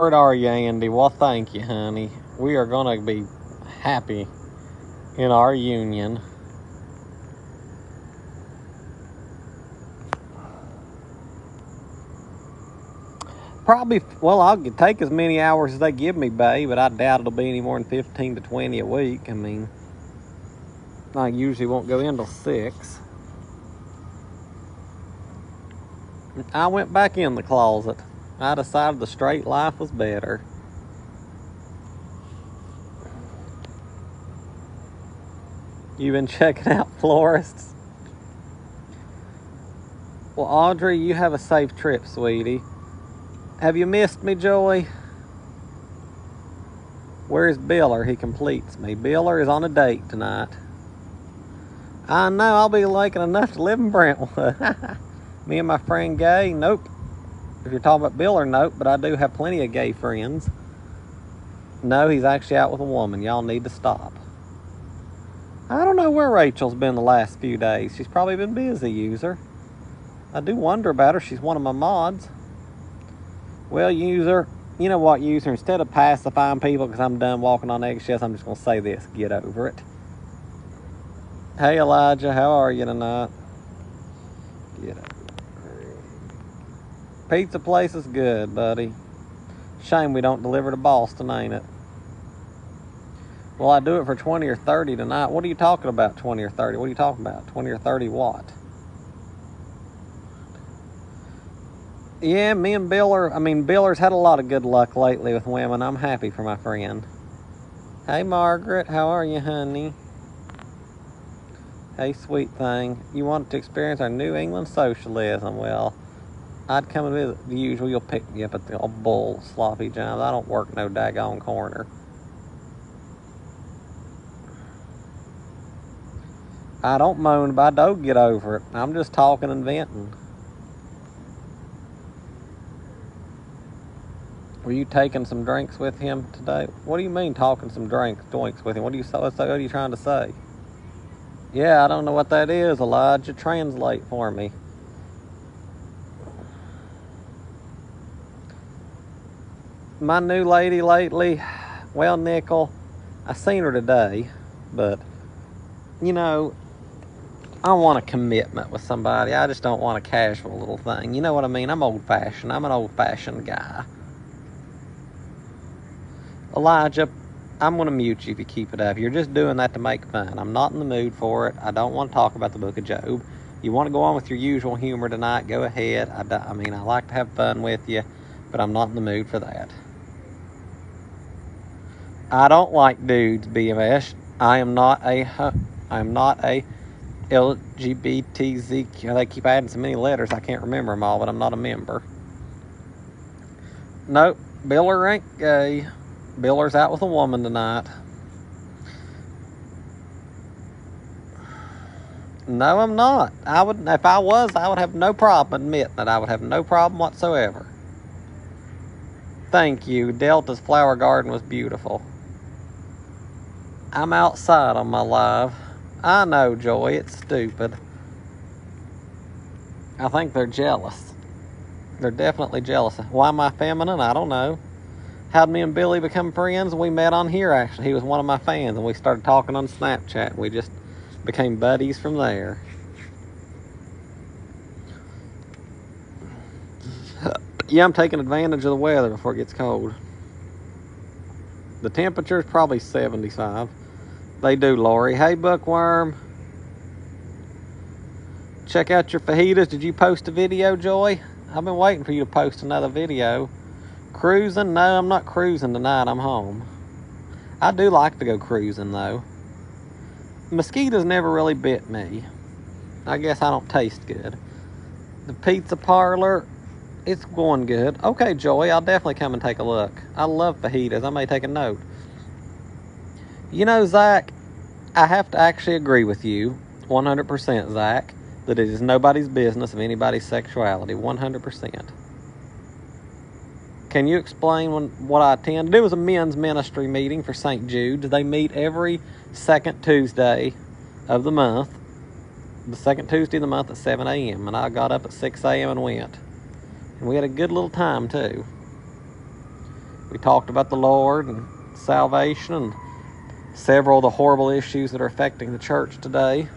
Where are you, Andy? Well, thank you, honey. We are going to be happy in our union. Probably, well, I'll take as many hours as they give me, babe, but I doubt it'll be any more than 15 to 20 a week. I mean, I usually won't go in till 6. I went back in the closet. I decided the straight life was better. You been checking out florists? Well, Audrey, you have a safe trip, sweetie. Have you missed me, Joy? Where's Biller? He completes me. Biller is on a date tonight. I know, I'll be liking enough to live in Brentwood. Me and my friend Gay? Nope. If you're talking about Biller, nope, but I do have plenty of gay friends. No, he's actually out with a woman. Y'all need to stop. I don't know where Rachel's been the last few days. She's probably been busy, user. I do wonder about her. She's one of my mods. Well, user, you know what, user? Instead of pacifying people because I'm done walking on eggshells, I'm just going to say this. Get over it. Hey, Elijah. How are you tonight? Get over it. Pizza place is good, buddy. Shame we don't deliver to Boston, ain't it? Well, I do it for 20 or 30 tonight. What are you talking about, 20 or 30? What are you talking about? 20 or 30 what? Yeah, me and Biller's had a lot of good luck lately with women. I'm happy for my friend. Hey, Margaret. How are you, honey? Hey, sweet thing. You want to experience our New England socialism? Well, I'd come and visit the usual. You'll pick me up at the old bull sloppy jams. I don't work no daggone corner. I don't moan, but I don't get over it. I'm just talking and venting. Were you taking some drinks with him today? What do you mean talking some drinks with him? What are you trying to say? Yeah, I don't know what that is, Elijah. Translate for me. My new lady lately, well, Nickel, I seen her today, but, you know, I want a commitment with somebody. I just don't want a casual little thing. You know what I mean? I'm old-fashioned. I'm an old-fashioned guy. Elijah, I'm going to mute you if you keep it up. You're just doing that to make fun. I'm not in the mood for it. I don't want to talk about the book of Job. You want to go on with your usual humor tonight, go ahead. I mean, I like to have fun with you, but I'm not in the mood for that. I don't like dudes, BMS. I am not a LGBTZ. They keep adding so many letters, I can't remember them all, but I'm not a member. Nope, Biller ain't gay. Biller's out with a woman tonight. No, I'm not. If I was, I would have no problem admitting that. I would have no problem whatsoever. Thank you. Delta's flower garden was beautiful. I'm outside on my live. I know, Joy, it's stupid. I think they're jealous. They're definitely jealous. Why am I feminine? I don't know. How'd me and Billy become friends? We met on here, actually. He was one of my fans, and we started talking on Snapchat. We just became buddies from there. Yeah, I'm taking advantage of the weather before it gets cold. The temperature is probably 75. They do, Lori. Hey, Bookworm. Check out your fajitas. Did you post a video, Joy? I've been waiting for you to post another video. Cruising? No, I'm not cruising tonight. I'm home. I do like to go cruising, though. Mosquitoes never really bit me. I guess I don't taste good. The pizza parlor, it's going good. Okay, Joy, I'll definitely come and take a look. I love fajitas. I may take a note. You know, Zach, I have to actually agree with you, 100%, Zach, that it is nobody's business of anybody's sexuality, 100%. Can you explain what I attend? It was a men's ministry meeting for St. Jude's. They meet every second Tuesday of the month. The second Tuesday of the month at 7 a.m. And I got up at 6 a.m. and went. And we had a good little time, too. We talked about the Lord and salvation and several of the horrible issues that are affecting the church today.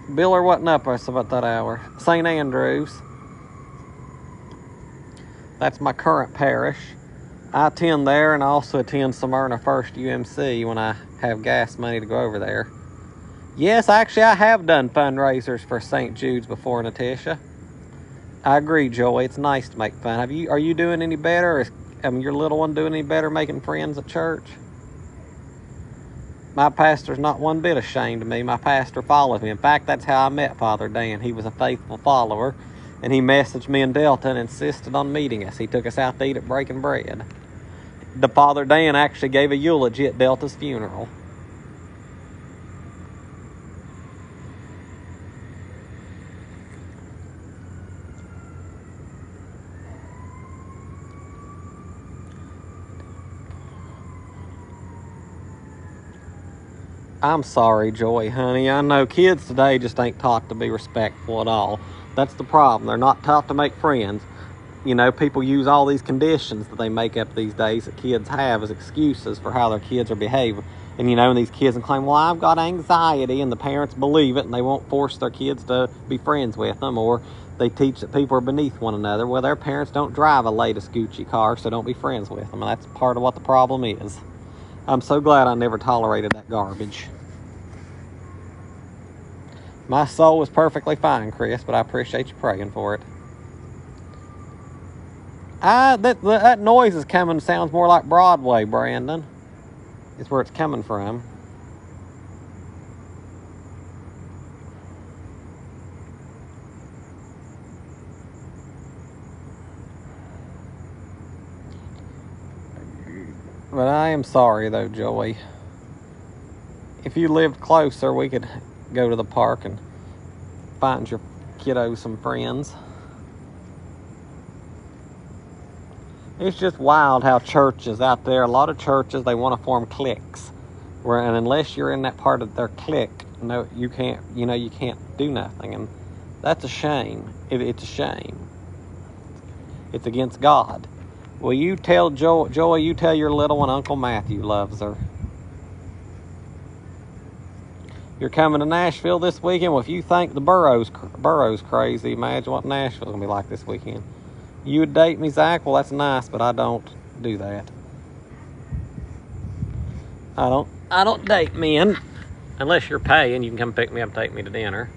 Biller wasn't up us about that hour. St. Andrews. That's my current parish. I attend there, and I also attend Smyrna First UMC when I have gas money to go over there. Yes, actually, I have done fundraisers for St. Jude's before, Natasha. I agree, Joey. It's nice to make fun. Are you doing any better? Is your little one doing any better making friends at church? My pastor's not one bit ashamed of me. My pastor follows me. In fact, that's how I met Father Dan. He was a faithful follower, and he messaged me in Delta and insisted on meeting us. He took us out to eat at Breaking Bread. The Father Dan actually gave a eulogy at Delta's funeral. I'm sorry, Joy, honey. I know kids today just ain't taught to be respectful at all. That's the problem. They're not taught to make friends. You know, people use all these conditions that they make up these days that kids have as excuses for how their kids are behaving. And, you know, and these kids can claim, well, I've got anxiety, and the parents believe it, and they won't force their kids to be friends with them, or they teach that people are beneath one another. Well, their parents don't drive a latest Gucci car, so don't be friends with them. And that's part of what the problem is. I'm so glad I never tolerated that garbage. My soul was perfectly fine, Chris, but I appreciate you praying for it. That noise is coming, sounds more like Broadway, Brandon. It's where it's coming from. But I am sorry, though, Joey. If you lived closer, we could go to the park and find your kiddo some friends. It's just wild how churches out there, a lot of churches, they want to form cliques. And unless you're in that part of their clique, no, you can't do nothing. And that's a shame. It's a shame. It's against God. Well, you tell Joey, you tell your little one Uncle Matthew loves her. You're coming to Nashville this weekend? Well, if you think the Burrow's crazy, imagine what Nashville's going to be like this weekend. You would date me, Zach? Well, that's nice, but I don't do that. I don't date men. Unless you're paying, you can come pick me up and take me to dinner.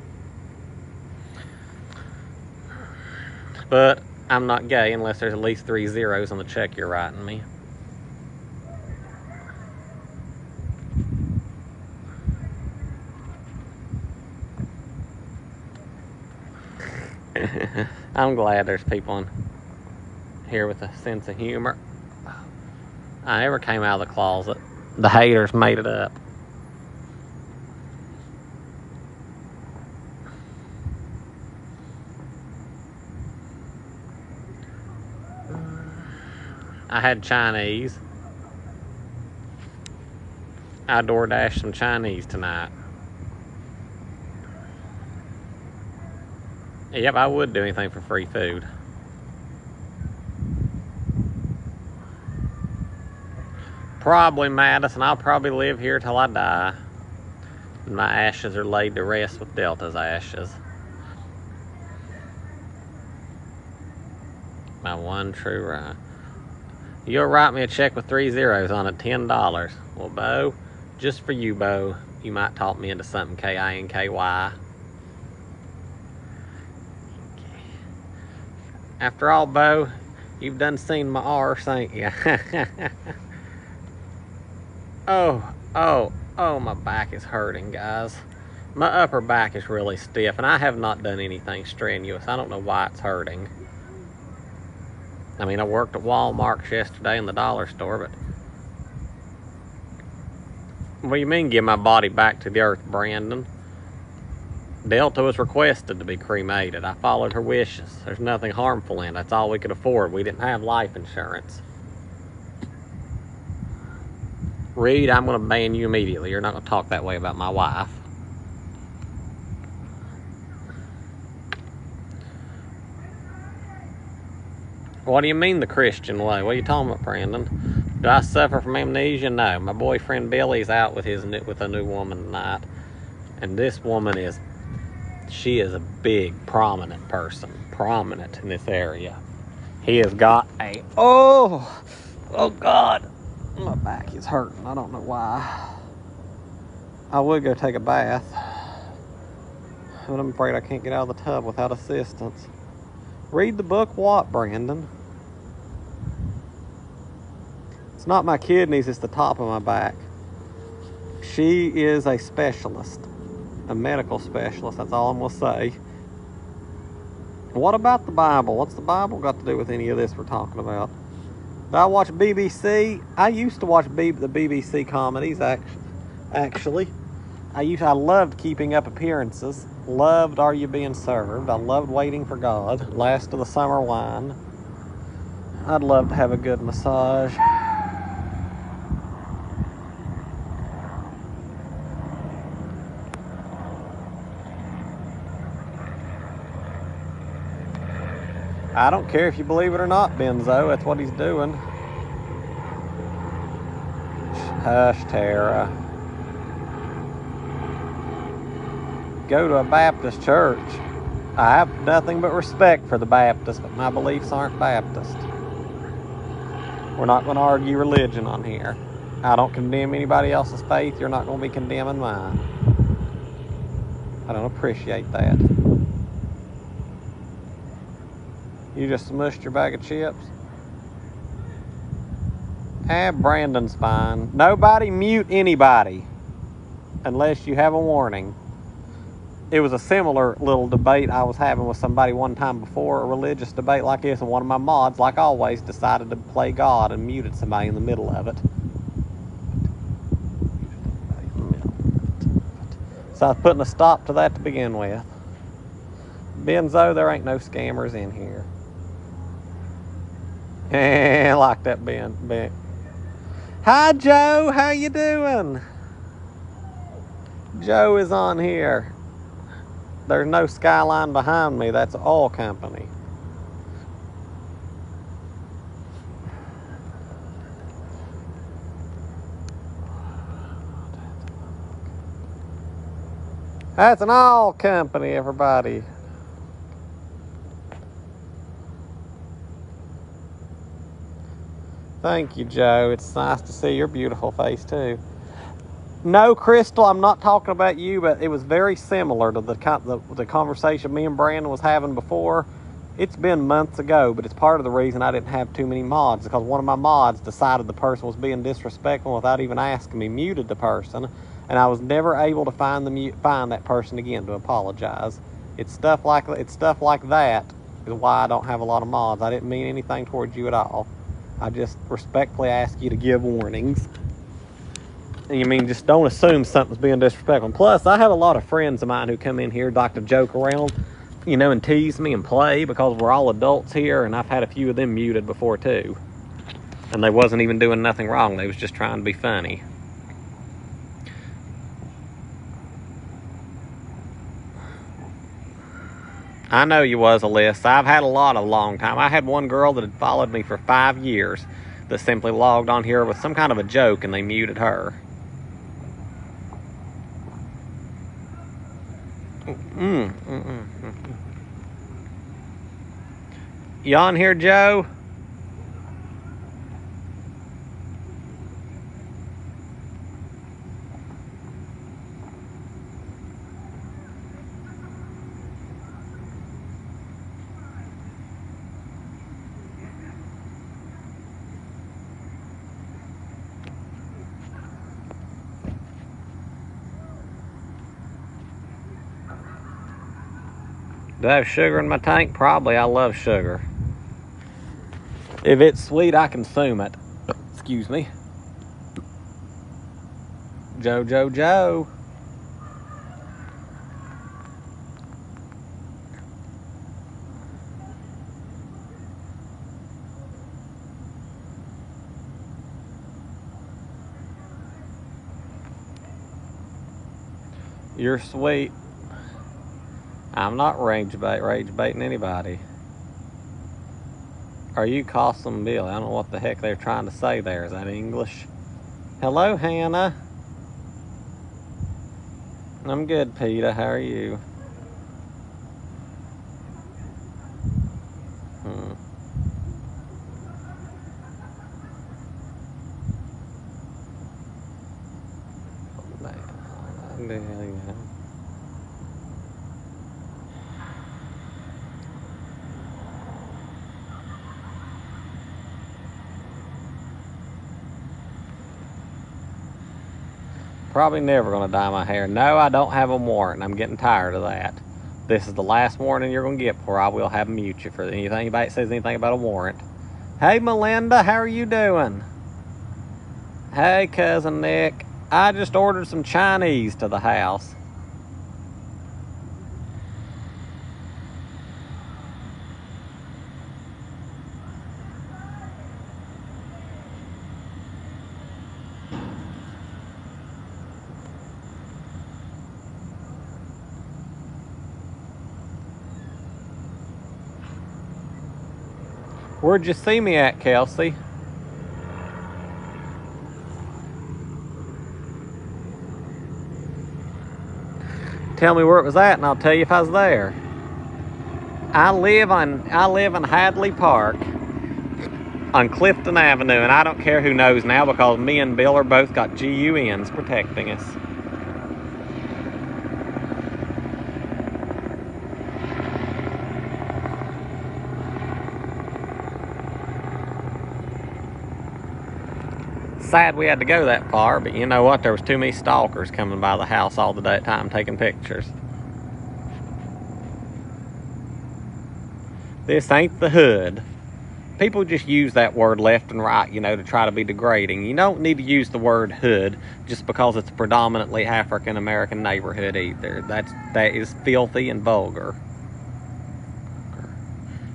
But I'm not gay unless there's at least 3 zeros on the check you're writing me. I'm glad there's people in here with a sense of humor. I never came out of the closet. The haters made it up. I had Chinese. I DoorDashed some Chinese tonight. Yep, I would do anything for free food. Probably Madison. I'll probably live here till I die. My ashes are laid to rest with Delta's ashes. My one true right. You'll write me a check with 3 zeros on it, $10. Well, Bo, just for you, Bo, you might talk me into something K-I-N-K-Y. After all, Bo, you've done seen my arse, ain't you? Oh, my back is hurting, guys. My upper back is really stiff, and I have not done anything strenuous. I don't know why it's hurting. I mean, I worked at Walmart yesterday in the dollar store, but... What do you mean, give my body back to the earth, Brandon? Delta was requested to be cremated. I followed her wishes. There's nothing harmful in it. That's all we could afford. We didn't have life insurance. Reed, I'm going to ban you immediately. You're not going to talk that way about my wife. What do you mean the Christian way? What are you talking about, Brandon? Do I suffer from amnesia? No. My boyfriend Billy's out with a new woman tonight. And this woman she is a big, prominent person. Prominent in this area. He has got oh God. My back is hurting. I don't know why. I would go take a bath. But I'm afraid I can't get out of the tub without assistance. Read the book what, Brandon? It's not my kidneys, it's the top of my back. She is a specialist. A medical specialist, that's all I'm going to say. What about the Bible? What's the Bible got to do with any of this we're talking about? Do I watch BBC? I used to watch the BBC comedies, actually. I loved Keeping Up Appearances. Loved Are You Being Served? I loved Waiting for God. Last of the Summer Wine. I'd love to have a good massage. I don't care if you believe it or not, Benzo. That's what he's doing. Hush, Tara. Go to a Baptist church. I have nothing but respect for the Baptists, but my beliefs aren't Baptist. We're not going to argue religion on here. I don't condemn anybody else's faith. You're not going to be condemning mine. I don't appreciate that. You just smushed your bag of chips? Brandon's fine. Nobody mute anybody unless you have a warning. It was a similar little debate I was having with somebody one time before, a religious debate like this, and one of my mods, like always, decided to play God and muted somebody in the middle of it. So I was putting a stop to that to begin with. Benzo, there ain't no scammers in here. I like that, Ben. Hi, Joe. How you doing? Joe is on here. There's no skyline behind me. That's an oil company. That's an oil company, everybody. Thank you, Joe. It's nice to see your beautiful face, too. No, Crystal, I'm not talking about you, but it was very similar to the conversation me and Brandon was having before. It's been months ago, but it's part of the reason I didn't have too many mods, because one of my mods decided the person was being disrespectful without even asking me, muted the person, and I was never able to find that person again to apologize. It's stuff like that is why I don't have a lot of mods. I didn't mean anything towards you at all. I just respectfully ask you to give warnings. You mean just don't assume something's being disrespectful. Plus, I have a lot of friends of mine who come in here like to joke around, and tease me and play because we're all adults here, and I've had a few of them muted before too. And they wasn't even doing nothing wrong. They was just trying to be funny. I know you was, Alyssa. I've had a lot a long time. I had one girl that had followed me for 5 years that simply logged on here with some kind of a joke and they muted her. You on here, Joe? Do I have sugar in my tank? Probably. I love sugar. If it's sweet, I consume it. Excuse me. Joe. You're sweet. I'm not rage baiting anybody. Are you Costum Billy? I don't know what the heck they're trying to say there. Is that English? Hello, Hannah. I'm good, Peter. How are you? Yeah. Probably never going to dye my hair. No, I don't have a warrant. I'm getting tired of that. This is the last warning you're going to get before I will have them mute you for anything. Anybody says anything about a warrant. Hey, Melinda, how are you doing? Hey, Cousin Nick. I just ordered some Chinese to the house. Where'd you see me at, Kelsey? Tell me where it was at and I'll tell you if I was there. I live in Hadley Park on Clifton Avenue, and I don't care who knows now because me and Bill are both got GUNs protecting us. Sad we had to go that far, but you know what? There was too many stalkers coming by the house all the time taking pictures. This ain't the hood. People just use that word left and right, you know, to try to be degrading. You don't need to use the word hood just because it's a predominantly African-American neighborhood either. That is filthy and vulgar.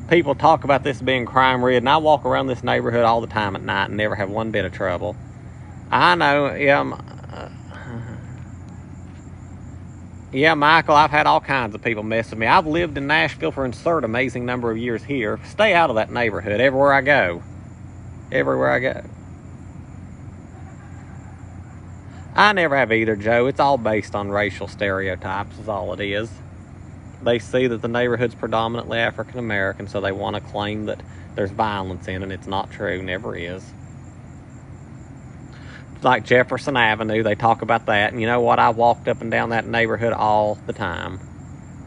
People talk about this being crime-ridden. I walk around this neighborhood all the time at night and never have one bit of trouble. I know, yeah, Michael, I've had all kinds of people mess with me. I've lived in Nashville for an absurd amazing number of years here. Stay out of that neighborhood everywhere I go. Everywhere I go. I never have either, Joe. It's all based on racial stereotypes is all it is. They see that the neighborhood's predominantly African-American, so they want to claim that there's violence in it. It's not true. Never is. Like Jefferson Avenue, they talk about that. And you know what? I walked up and down that neighborhood all the time.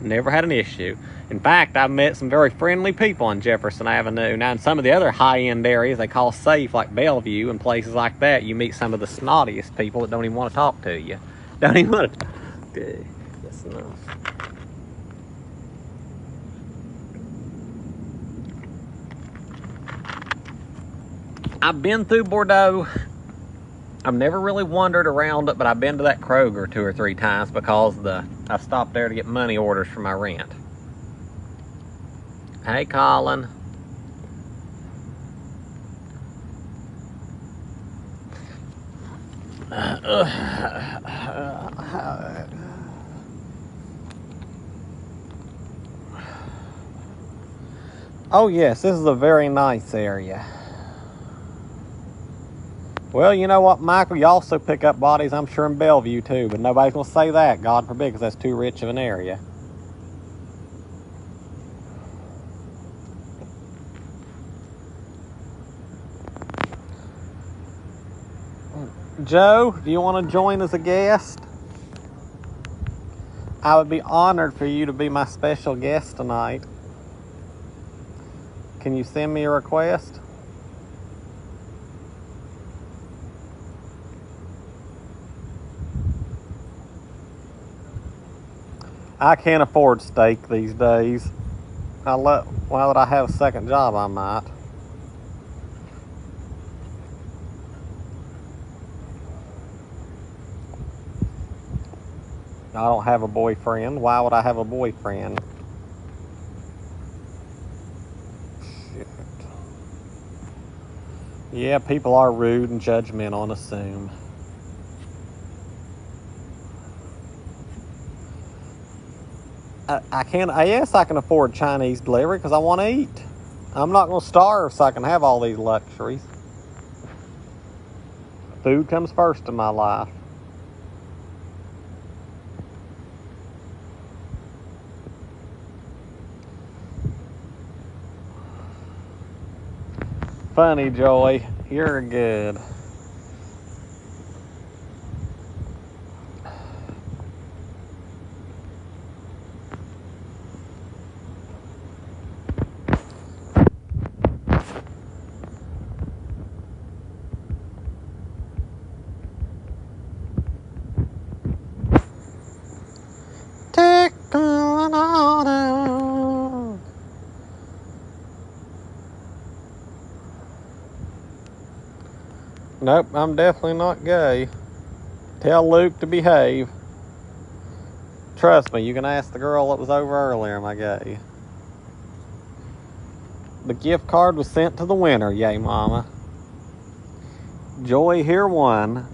Never had an issue. In fact, I've met some very friendly people on Jefferson Avenue. Now, in some of the other high-end areas they call safe, like Bellevue and places like that, you meet some of the snottiest people that don't even want to talk to you. Don't even want to talk to you. That's enough. I've been through Bordeaux. I've never really wandered around it, but I've been to that Kroger 2 or 3 times because I've stopped there to get money orders for my rent. Hey, Colin. Oh yes, this is a very nice area. Well, you know what, Michael? You also pick up bodies, I'm sure, in Bellevue, too. But nobody's going to say that, God forbid, because that's too rich of an area. Joe, do you want to join as a guest? I would be honored for you to be my special guest tonight. Can you send me a request? I can't afford steak these days. Why would I have a second job? I might. I don't have a boyfriend. Why would I have a boyfriend? Shit. Yeah, people are rude and judgmental and assume. Yes, I can afford Chinese delivery because I want to eat. I'm not going to starve so I can have all these luxuries. Food comes first in my life. Funny, Joey. You're good. Nope, I'm definitely not gay. Tell Luke to behave. Trust me, you can ask the girl that was over earlier, am I gay? The gift card was sent to the winner, yay mama. Joy here won.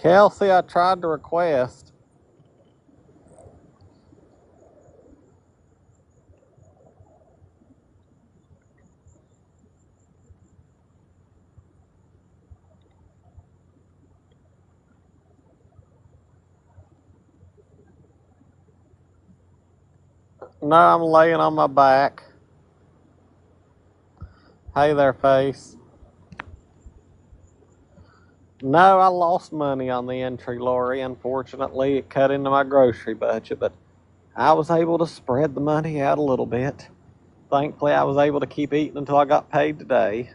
Kelsey, I tried to request. No, I'm laying on my back. Hey there, face. No, I lost money on the entry lorry. Unfortunately, it cut into my grocery budget, but I was able to spread the money out a little bit. Thankfully, I was able to keep eating until I got paid today.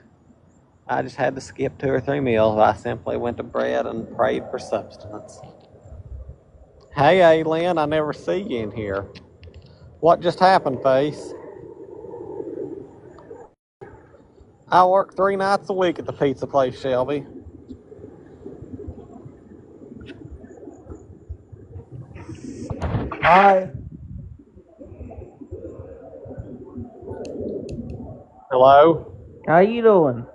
I just had to skip 2 or 3 meals. I simply went to bread and prayed for substance. Hey, Ailyn, I never see you in here. What just happened, face? I work 3 nights a week at the pizza place, Shelby. Hi. Hello? How you doing?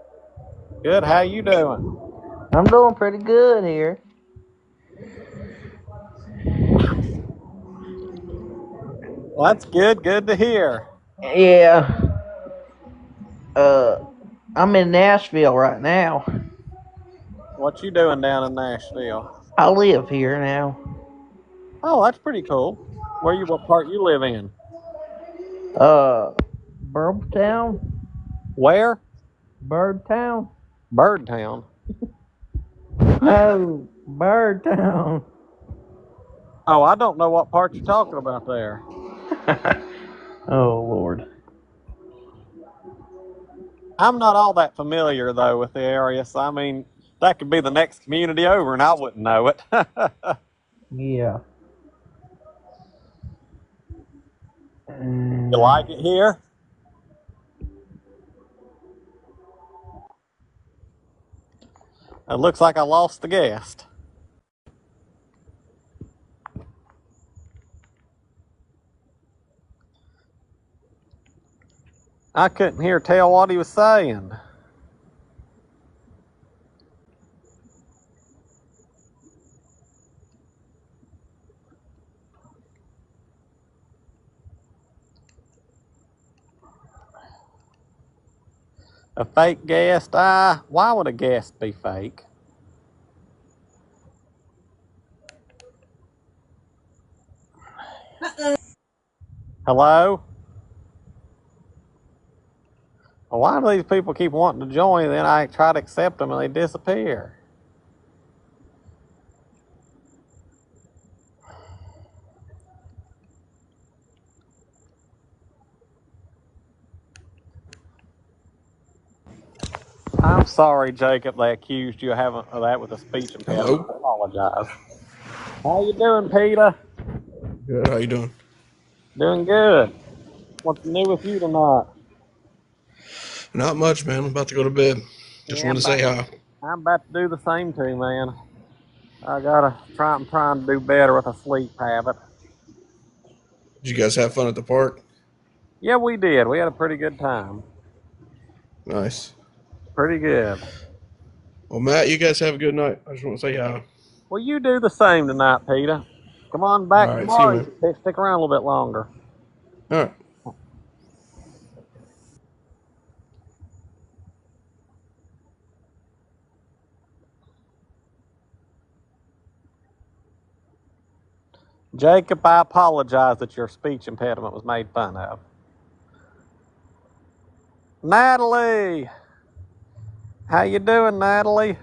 Good, how you doing? I'm doing pretty good here. Well, that's good. Good to hear. Yeah. I'm in Nashville right now. What you doing down in Nashville? I live here now. Oh, that's pretty cool. What part you live in? Birdtown? Where? Birdtown? Birdtown. No, Birdtown. Oh, I don't know what part you're talking about there. Oh, Lord. I'm not all that familiar, though, with the area, so I mean, that could be the next community over and I wouldn't know it. Yeah. You like it here? It looks like I lost the guest. I couldn't tell what he was saying. A fake guest? Why would a guest be fake? Hello? Well, why do these people keep wanting to join and then I try to accept them and they disappear? I'm sorry, Jacob, they accused you of that with a speech impediment. Hello. I apologize. How you doing, Peter? Good. How you doing? Doing good. What's new with you tonight? Not much, man. I'm about to go to bed. Just Yeah, want to say hi. I'm about to do the same too, man. I'm trying to do better with a sleep habit. Did you guys have fun at the park? Yeah, we did. We had a pretty good time. Nice. Pretty good. Well, Matt, you guys have a good night. I just want to say hi. Well, you do the same tonight, Peter. Come on All back right. See you, tomorrow. You man. can stick around a little bit longer. All right. Jacob, I apologize that your speech impediment was made fun of. Natalie! How you doing, Natalie?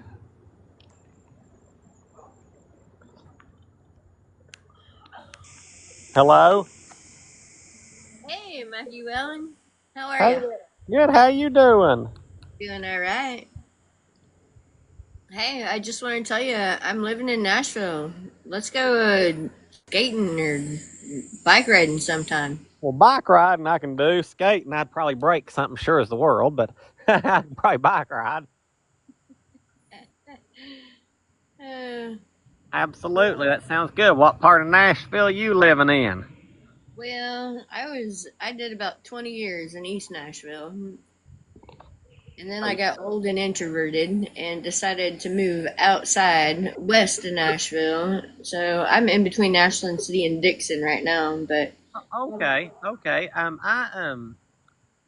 Hello? Hey, Matthewallen. How are Hey you? there. Good, how you doing? Doing all right. Hey, I just want to tell you, I'm living in Nashville. Let's go skating or bike riding sometime. Well, bike riding I can do. Skating, I'd probably break something sure as the world, but I'd probably bike ride. Uh, Absolutely, that sounds good. What part of Nashville you living in? well, I did about 20 years in East Nashville. And then I got old and introverted and decided to move outside west of Nashville. So I'm in between Ashland City and Dixon right now, but Okay.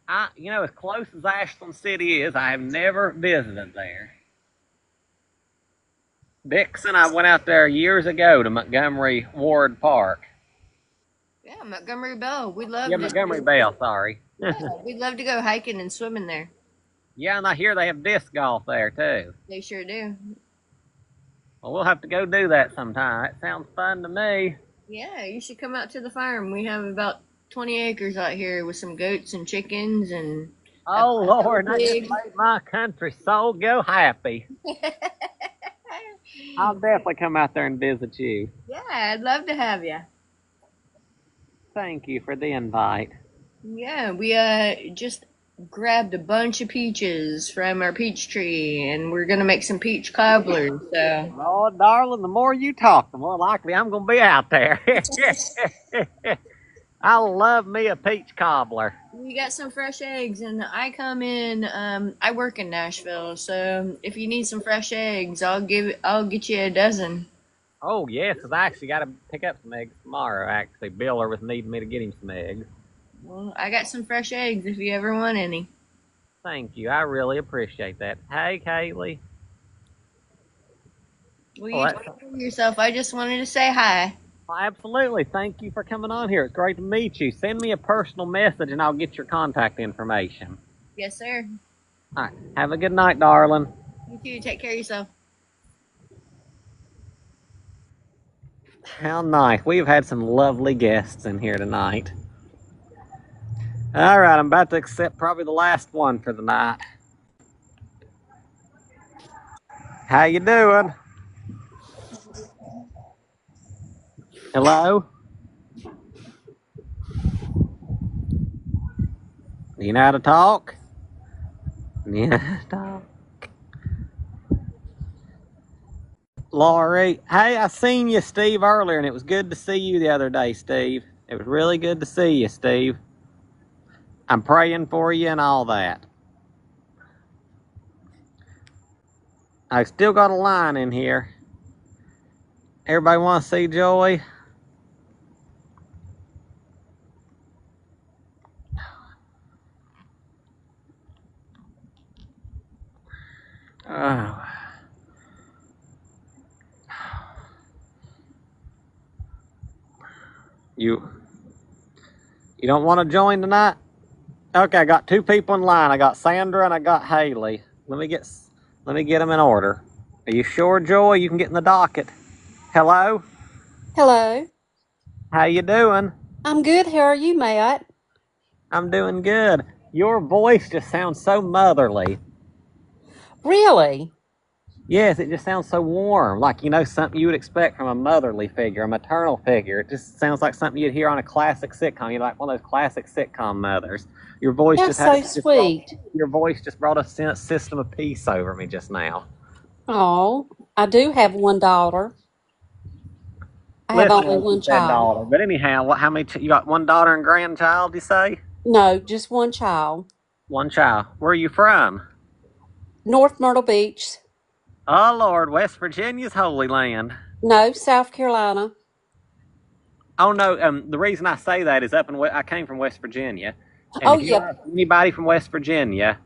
As close as Ashland City is, I have never visited there. Dixon, I went out there years ago to Montgomery Ward Park. yeah, Montgomery Bell. We'd love Yeah, to Montgomery Bell, sorry. Yeah, we'd love to go hiking and swimming there. Yeah, and I hear they have disc golf there too. They sure do. Well, we'll have to go do that sometime. That sounds fun to me. Yeah, you should come out to the farm. We have about 20 acres out here with some goats and chickens and Oh Lord, that just pig. made my country soul go happy. I'll definitely come out there and visit you. Yeah, I'd love to have you. Thank you for the invite. Yeah, we just grabbed a bunch of peaches from our peach tree, and we're gonna make some peach cobblers. So Oh, darling, the more you talk, the more likely I'm going to be out there. I love me a peach cobbler. we got some fresh eggs, and I come in. I work in Nashville, so if you need some fresh eggs, I'll get you a dozen. Oh, yes, because I actually got to pick up some eggs tomorrow, actually. Biller was needing me to get him some eggs. Well, I got some fresh eggs if you ever want any. Thank you. I really appreciate that. Hey, Kaylee. Well, Oh, you take care of yourself. I just wanted to say hi. well, absolutely. Thank you for coming on here. It's great to meet you. Send me a personal message and I'll get your contact information. Yes, sir. All right. Have a good night, darling. You too. Take care of yourself. How nice. We've had some lovely guests in here tonight. All right, I'm about to accept probably the last one for the night. How you doing? Hello? You know how to talk? Yeah, talk. Laurie, hey, I seen you, Steve, earlier, and it was good to see you the other day, Steve. It was really good to see you, Steve. I'm praying for you and all that. I still got a line in here. Everybody want to see Joy? Oh. You don't want to join tonight? Okay, I got two people in line. I got Sandra and I got Haley. Let me get them in order. Are you sure, Joy? You can get in the docket. Hello? Hello. How you doing? I'm good. How are you, Matt? I'm doing good. Your voice just sounds so motherly. Really? Yes, it just sounds so warm, like, something you would expect from a motherly figure, a maternal figure. It just sounds like something you'd hear on a classic sitcom. You're like one of those classic sitcom mothers. Your voice That's so sweet. your voice just brought a system of peace over me just now. Oh, I do have one daughter. I have only Listen, one she said child. daughter. But anyhow, how many? You got one daughter and grandchild? You say No, just one child. one child. Where are you from? North Myrtle Beach. Oh Lord, West Virginia's holy land. No, South Carolina. Oh no, the reason I say that is I came from West Virginia, and Oh, if you yeah. ask anybody from West Virginia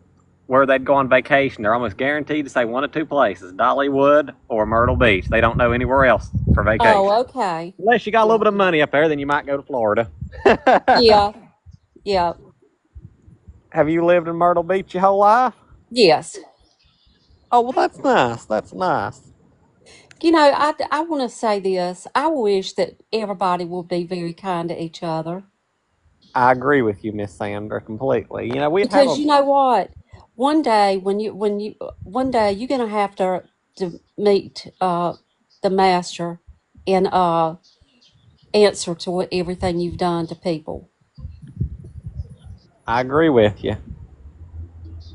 where they'd go on vacation, they're almost guaranteed to say one of two places: Dollywood or Myrtle Beach. They don't know anywhere else for vacation. Oh, okay. Unless you got a little Yeah. bit of money up there, then you might go to Florida. Yeah. Yeah. Have you lived in Myrtle Beach your whole life? Yes. Oh well, that's nice. That's nice. I want to say this. I wish that everybody would be very kind to each other. I agree with you, Miss Sandra, completely. We'd have Because a. you know what? One day you're gonna have to meet the master and answer to everything you've done to people. I agree with you.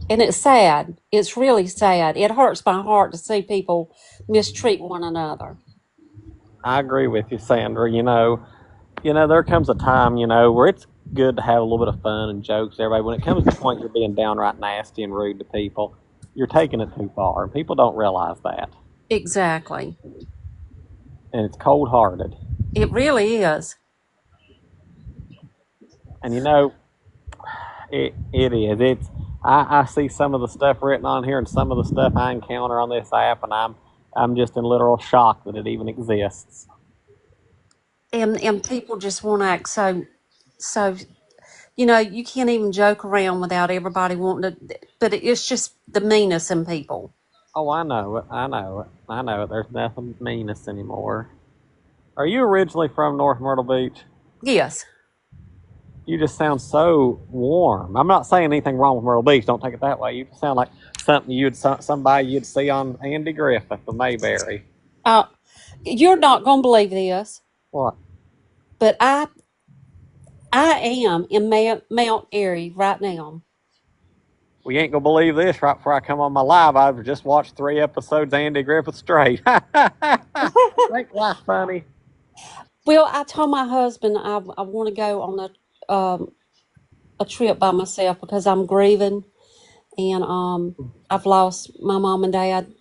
And it's sad. It's really sad. It hurts my heart to see people mistreat one another. I agree with you, Sandra. There comes a time, where it's good to have a little bit of fun and jokes. Everybody, when it comes to the point you're being downright nasty and rude to people, you're taking it too far, and people don't realize that, Exactly. and it's cold hearted. It really is. And it is. I see some of the stuff written on here, and some of the stuff I encounter on this app, and I'm just in literal shock that it even exists. And people just want to act so you can't even joke around without everybody wanting to, but it's just the meanness in people. Oh, I know it. I know it. I know it. There's nothing meanness anymore. Are you originally from North Myrtle Beach? Yes. You just sound so warm. I'm not saying anything wrong with Myrtle Beach. Don't take it that way. You just sound like somebody you'd see on Andy Griffith of Mayberry. uh you're not gonna believe this, What? but I am in Mount Airy right now. Well, you ain't gonna believe this. Right before I come on my live, I've just watched 3 episodes of Andy Griffith straight. Make life funny. Well, I told my husband I want to go on a trip by myself because I'm grieving, and I've lost my mom and dad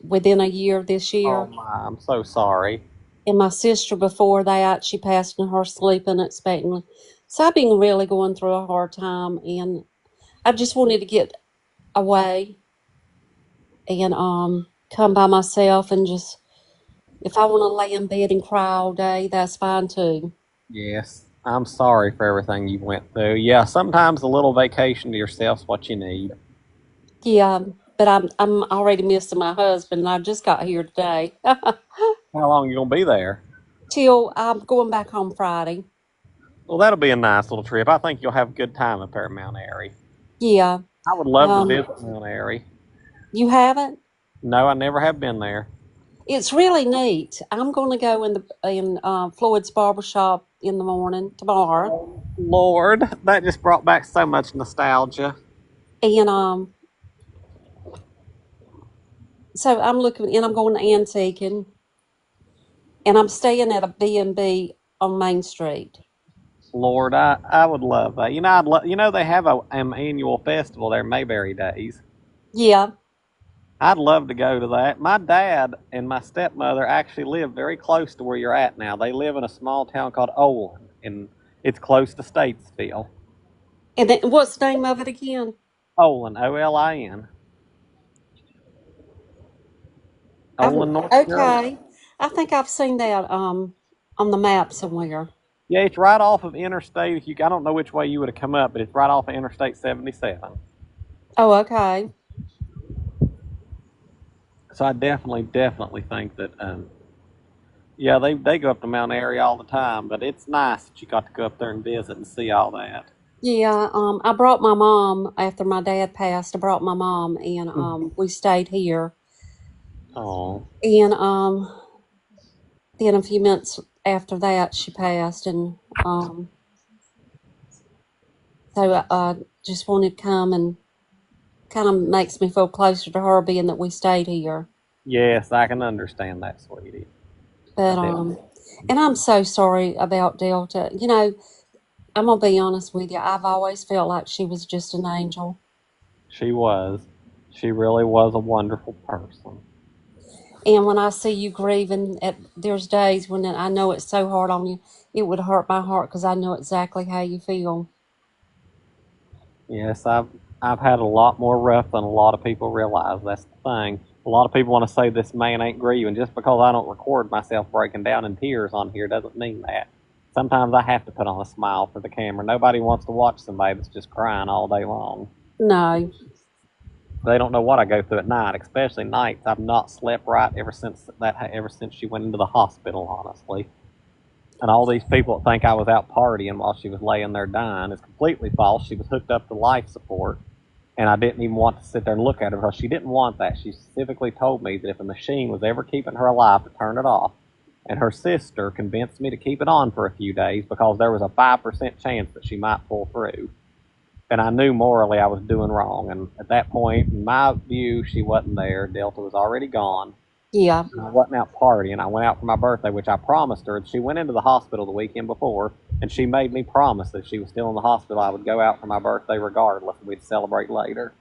within a year this Oh year. my, I'm so sorry. And my sister before that, she passed in her sleep unexpectedly. So I've been really going through a hard time, and I just wanted to get away and come by myself and just if I want to lay in bed and cry all day, that's fine too. Yes, I'm sorry for everything you went through. Yeah, sometimes a little vacation to yourself's what you need. Yeah, but I'm already missing my husband. And I just got here today. How long you gonna be there? Till I'm going back home Friday. Well, that'll be a nice little trip. I think you'll have a good time up there at Mount Airy. Yeah. I would love to Um, visit Mount Airy. you haven't? No, I never have been there. It's really neat. I'm going to go in Floyd's barbershop in the morning tomorrow, Oh, Lord, that just brought back so much nostalgia. and so I'm looking, and I'm going to antiquing, and I'm staying at a B&B on Main Street. Lord, I would love that. They have an annual festival there, Mayberry Days. Yeah, I'd love to go to that. My dad and my stepmother actually live very close to where you're at now. They live in a small town called Olin, and it's close to Statesville. and then, what's the name of it again? Olin, Olin. Olin, North Carolina. Okay, I think I've seen that on the map somewhere. Yeah, it's right off of Interstate. I don't know which way you would have come up, but it's right off of Interstate 77. Oh, okay. So I definitely think that, yeah, they go up to Mount Airy all the time. But it's nice that you got to go up there and visit and see all that. Yeah, I brought my mom after my dad passed. I brought my mom, and we stayed here. Oh, And then a few months after that, she passed, and so I just wanted to come and kind of makes me feel closer to her, being that we stayed here. yes, I can understand that, sweetie. I But do. And I'm so sorry about Delta. You know, I'm going to be honest with you. I've always felt like she was just an angel. She was. She really was a wonderful person. And when I see you grieving, there's days when I know it's so hard on you, it would hurt my heart because I know exactly how you feel. Yes, I've had a lot more rough than a lot of people realize. That's the thing. A lot of people want to say this man ain't grieving. Just because I don't record myself breaking down in tears on here doesn't mean that. Sometimes I have to put on a smile for the camera. Nobody wants to watch somebody that's just crying all day long. No. They don't know what I go through at night, especially nights. I've not slept right ever since she went into the hospital, honestly. And all these people that think I was out partying while she was laying there dying is completely false. She was hooked up to life support, and I didn't even want to sit there and look at her because she didn't want that. She specifically told me that if a machine was ever keeping her alive, to turn it off. And her sister convinced me to keep it on for a few days because there was a 5% chance that she might pull through. And I knew morally I was doing wrong. And at that point, in my view, she wasn't there. Delta was already gone. Yeah. I wasn't out partying. I went out for my birthday, which I promised her. She went into the hospital the weekend before, and she made me promise that if she was still in the hospital, I would go out for my birthday regardless, and we'd celebrate later.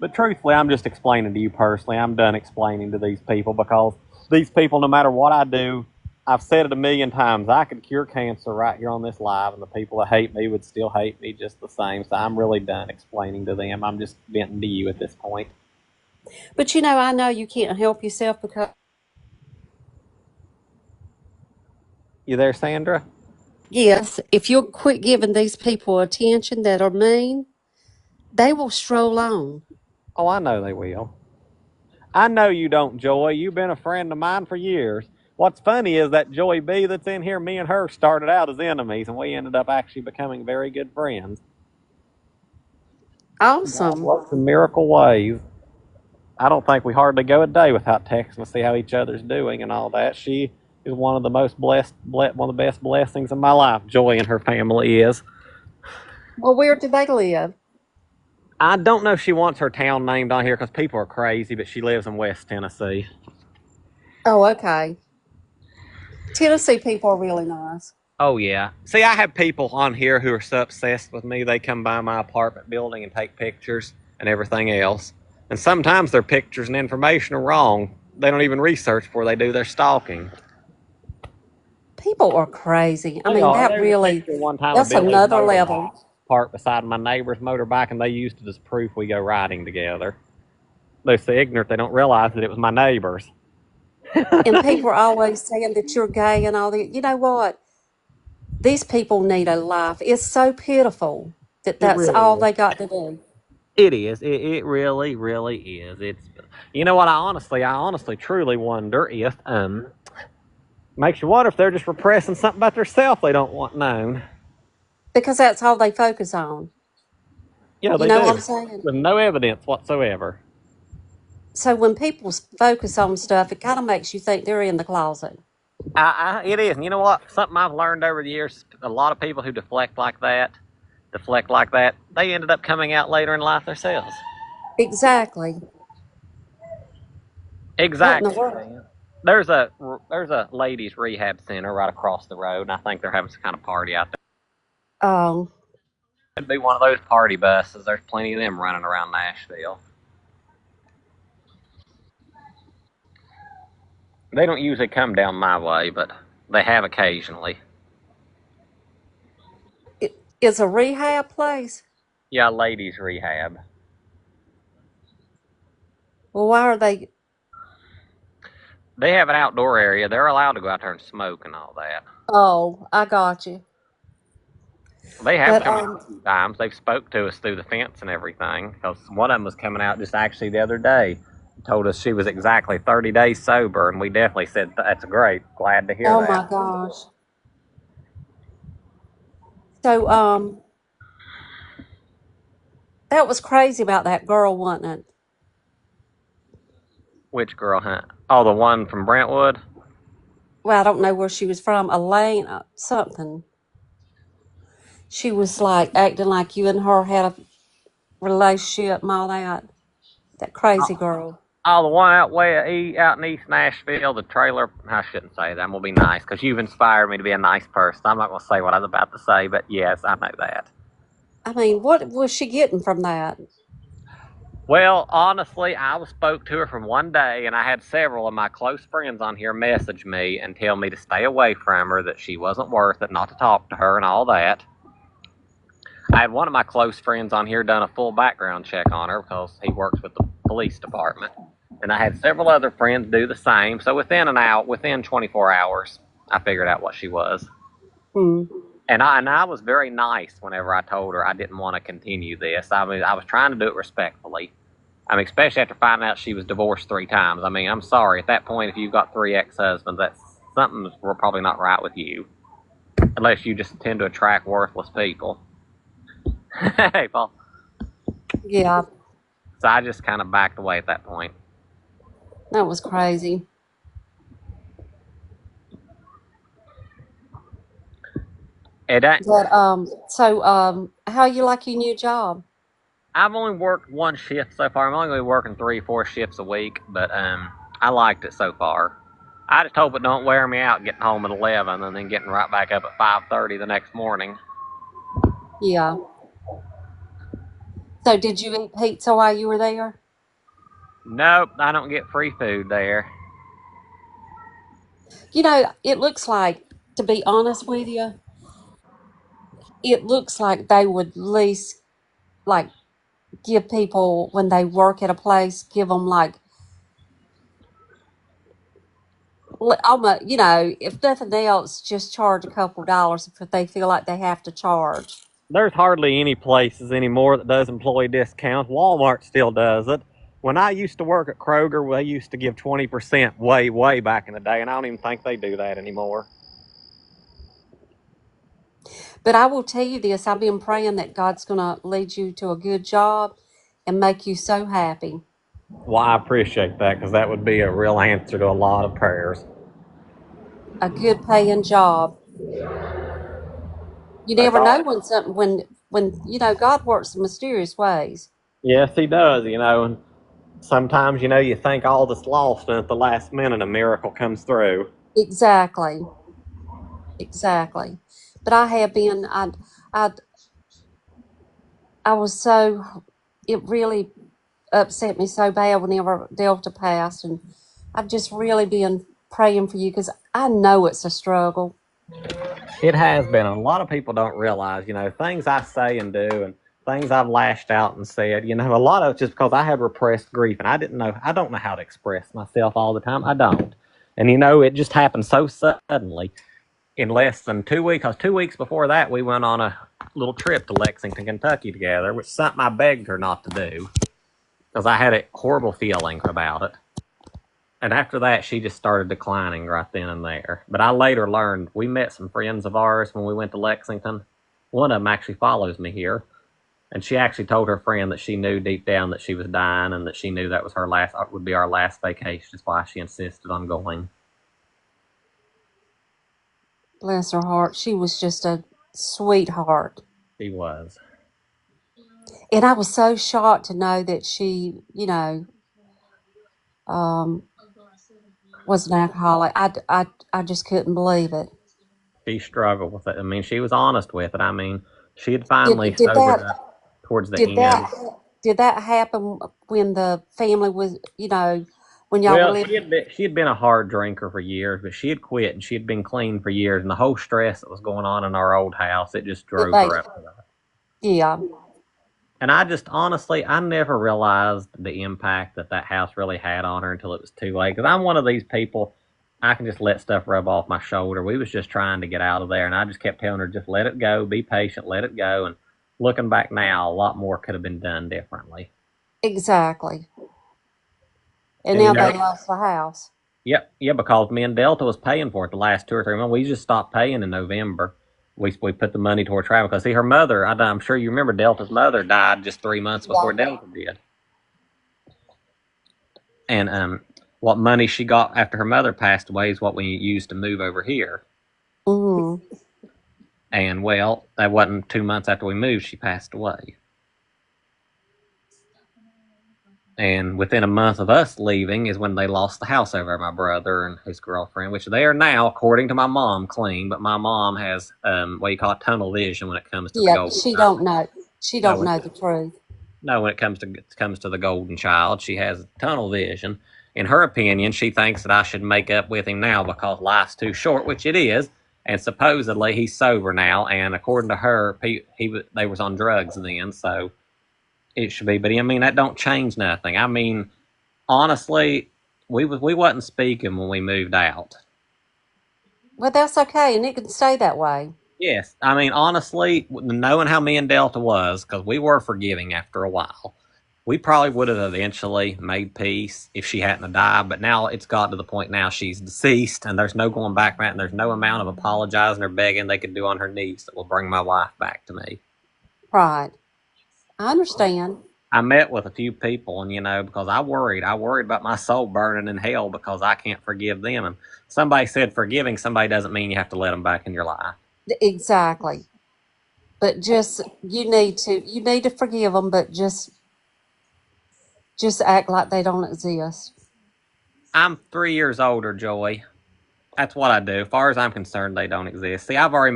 But truthfully, I'm just explaining to you personally. I'm done explaining to these people because these people, no matter what I do, I've said it a million times, I could cure cancer right here on this live, and the people that hate me would still hate me just the same. So I'm really done explaining to them. I'm just venting to you at this point. But you know, I know you can't help yourself because. You there, Sandra? Yes, if you'll quit giving these people attention that are mean, they will stroll on. Oh, I know they will. I know you don't, Joy. You've been a friend of mine for years. What's funny is that Joy B that's in here, me and her started out as enemies, and we ended up actually becoming very good friends. God Awesome. works in miracle ways. I don't think we hardly go a day without texting to see how each other's doing and all that. She is one of the most one of the best blessings of my life. Joy and her family is. Well, where do they live? I don't know if she wants her town named on here because people are crazy, but she lives in West Tennessee. Oh, okay. Tennessee people are really nice. Oh yeah. See, I have people on here who are so obsessed with me. They come by my apartment building and take pictures and everything else. And sometimes their pictures and information are wrong. They don't even research before they do their stalking. People are crazy. I They mean, are. that There's a really, picture one time of that's Billy's another level. motorbike parked beside my neighbor's motorbike, and they used it as proof we go riding together. They're so ignorant they don't realize that it was my neighbor's. And people are always saying that you're gay and all that. You know what? These people need a life. It's so pitiful that It that's really all is. they got to do. It is. It really, really is. It's. You know what? I honestly, truly wonder if makes you wonder if they're just repressing something about themselves they don't want known. Because that's all they focus on. Yeah, You they know what do, I'm saying? with no evidence whatsoever. So when people focus on stuff, it kind of makes you think they're in the closet. It is. And you know what? Something I've learned over the years: a lot of people who deflect like that, they ended up coming out later in life themselves. Exactly. What in the Exactly. world? There's a there's a ladies rehab center right across the road, and I think they're having some kind of party out there. Um, It'd be one of those party buses. There's plenty of them running around Nashville. They don't usually come down my way, but they have occasionally. it's a rehab place. Yeah, ladies rehab. Well, why are they? They have an outdoor area. They're allowed to go out there and smoke and all that. Oh, I got you. They have But come out a few times. They've spoke to us through the fence and everything. Because one of them was coming out just actually the other day. Told us she was exactly 30 days sober, and we definitely said that's great. Glad to hear oh that. my gosh. So that was crazy about that girl, wasn't it? Which girl, huh? Oh, the one from Brentwood. Well, I don't know where she was from. Elaine, something. She was like acting like you and her had a relationship and all that. That crazy girl. Oh, the one out out in East Nashville, the trailer. I shouldn't say that. I'm gonna be nice because you've inspired me to be a nice person. I'm not gonna say what I was about to say, but yes, I know that. I mean, what was she getting from that? Well, honestly, I spoke to her from one day, and I had several of my close friends on here message me and tell me to stay away from her, that she wasn't worth it, not to talk to her, and all that. I had one of my close friends on here done a full background check on her because he works with the police department. And I had several other friends do the same. So within 24 hours, I figured out what she was. Hmm. And I was very nice whenever I told her I didn't want to continue this. I mean, I was trying to do it respectfully. I mean, especially after finding out she was divorced 3 times. I mean, I'm sorry. At that point, if you've got 3 ex-husbands, that's something's probably not right with you. Unless you just tend to attract worthless people. Hey, Paul. Yeah, So I just kind of backed away at that point. that was crazy. It ain't, But how you like your new job? I've only worked 1 shift so far. I'm only going to be working 3 or 4 shifts a week, but I liked it so far. I just hope it don't wear me out getting home at 11 and then getting right back up at 5:30 the next morning. Yeah. So did you eat pizza while you were there? Nope, I don't get free food there. You know, it looks like, to be honest with you, it looks like they would at least like give people when they work at a place, give them like almost, if nothing else, just charge a couple dollars if they feel like they have to charge. There's hardly any places anymore that does employee discounts. Walmart still does it. When I used to work at Kroger, they used to give 20% way back in the day, and I don't even think they do that anymore. But I will tell you this, I've been praying that God's going to lead you to a good job and make you so happy. Well, I appreciate that because that would be a real answer to a lot of prayers. A good paying job. You That's never know all. when something when God works in mysterious ways. Yes, he does, and sometimes, you think all that's lost, and at the last minute, a miracle comes through. Exactly. Exactly. But I have been I I was so it really upset me so bad whenever Delta passed, and I've just really been praying for you because I know it's a struggle. It has been, and a lot of people don't realize, things I say and do, and things I've lashed out and said, a lot of it's just because I had repressed grief, and I don't know how to express myself all the time. I don't. And, it just happened so suddenly in less than 2 weeks. Because 2 weeks before that, we went on a little trip to Lexington, Kentucky together, which is something I begged her not to do because I had a horrible feeling about it. And after that, she just started declining right then and there. But I later learned we met some friends of ours when we went to Lexington. One of them actually follows me here. And she actually told her friend that she knew deep down that she was dying and that she knew that was would be our last vacation. That's why she insisted on going. Bless her heart. She was just a sweetheart. She was. And I was so shocked to know that she, um, was an alcoholic. I just couldn't believe it. She struggled with it. I mean, she was honest with it. I mean, she had Did finally did sobered that up towards the did end. that did that happen when the family was, when y'all were Well, living? she had been a hard drinker for years, but she had quit and she had been clean for years. And the whole stress that was going on in our old house, it just It drove made, her up to that. yeah, And I just honestly, I never realized the impact that house really had on her until it was too late. Because I'm one of these people, I can just let stuff rub off my shoulder. We was just trying to get out of there, and I just kept telling her, just let it go, be patient, let it go. And looking back now, a lot more could have been done differently. exactly. And And now they lost the house. yep, yeah, because me and Delta was paying for it the last 2 or 3 months. We just stopped paying in November. We put the money toward travel because see, her mother. I'm sure you remember Delta's mother died just 3 months Yeah. before Delta did, and what money she got after her mother passed away is what we used to move over here. Hmm. And well, that wasn't 2 months after we moved, she passed away. And within a month of us leaving is when they lost the house over my brother and his girlfriend, which they are now, according to my mom, clean. But my mom has what you call it, tunnel vision when it comes to the Yeah, golden she child. don't know. She No, don't know the truth. no, when it comes to the golden child, she has tunnel vision. In her opinion, she thinks that I should make up with him now because life's too short, which it is. And supposedly he's sober now. And according to her, they was on drugs then, so it should be. But I mean, that don't change nothing. I mean, honestly, we wasn't speaking when we moved out. Well, that's okay, and it can stay that way. Yes, I mean, honestly, knowing how me and Delta was, because we were forgiving after a while, we probably would have eventually made peace if she hadn't died. But now it's got to the point now she's deceased, and there's no going back, Matt, and there's no amount of apologizing or begging they could do on her knees that will bring my wife back to me. Right. I understand. I met with a few people, and because I worried about my soul burning in hell because I can't forgive them. And somebody said forgiving somebody doesn't mean you have to let them back in your life. Exactly. But just you need to forgive them, but just act like they don't exist. I'm 3 years older, Joy. That's what I do. As far as I'm concerned, they don't exist. See, I've already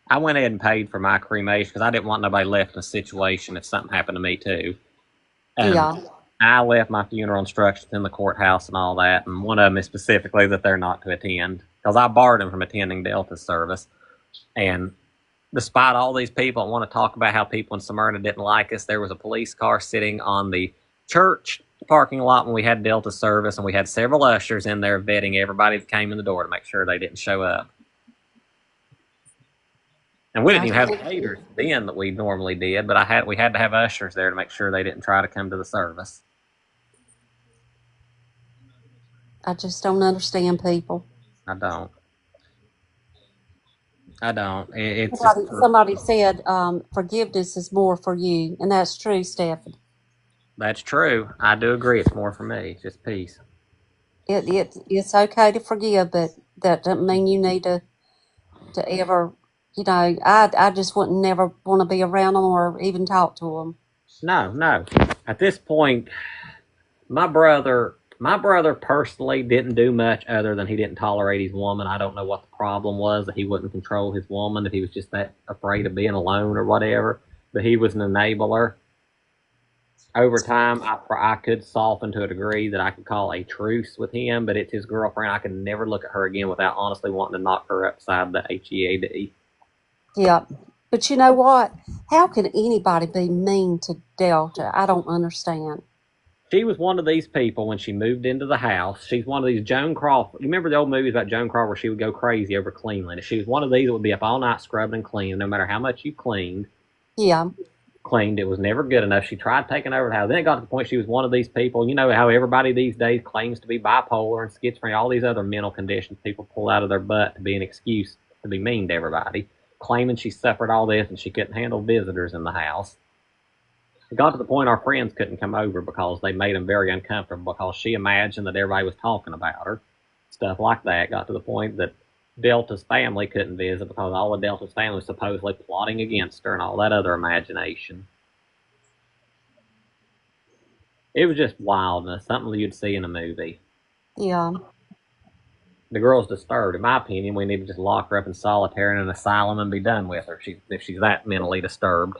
I went ahead and paid for my cremation because I didn't want nobody left in a situation if something happened to me too. And Yeah. I left my funeral instructions in the courthouse and all that. And one of them is specifically that they're not to attend because I barred them from attending Delta's service. And despite all these people that want to talk about how people in Smyrna didn't like us, there was a police car sitting on the church parking lot when we had Delta service, and we had several ushers in there vetting everybody that came in the door to make sure they didn't show up. And we didn't even have the waiters then that we normally did, but we had to have ushers there to make sure they didn't try to come to the service. I just don't understand people. I don't. It's somebody said forgiveness is more for you, and that's true, Stephanie. That's true. I do agree. It's more for me. It's just peace. It's okay to forgive, but that doesn't mean you need to ever. I just wouldn't never want to be around them or even talk to them. No. At this point, my brother personally didn't do much other than he didn't tolerate his woman. I don't know what the problem was, that he wouldn't control his woman, that he was just that afraid of being alone or whatever. But he was an enabler. Over time, I could soften to a degree that I could call a truce with him, but it's his girlfriend. I could never look at her again without honestly wanting to knock her upside the HEAD. Yeah, but you know what? How can anybody be mean to Delta? I don't understand. She was one of these people when she moved into the house. She's one of these Joan Crawford. You remember the old movies about Joan Crawford where she would go crazy over cleanliness? She was one of these that would be up all night scrubbing and cleaning, no matter how much you cleaned. Yeah. Cleaned. It was never good enough. She tried taking over the house. Then it got to the point she was one of these people. You know how everybody these days claims to be bipolar and schizophrenia, all these other mental conditions people pull out of their butt to be an excuse to be mean to everybody, claiming she suffered all this and she couldn't handle visitors in the house. It got to the point our friends couldn't come over because they made them very uncomfortable because she imagined that everybody was talking about her. Stuff like that. Got to the point that Delta's family couldn't visit because all of Delta's family was supposedly plotting against her and all that other imagination. It was just wildness, something you'd see in a movie. Yeah. The girl's disturbed. In my opinion, we need to just lock her up in solitary in an asylum and be done with her if she's that mentally disturbed.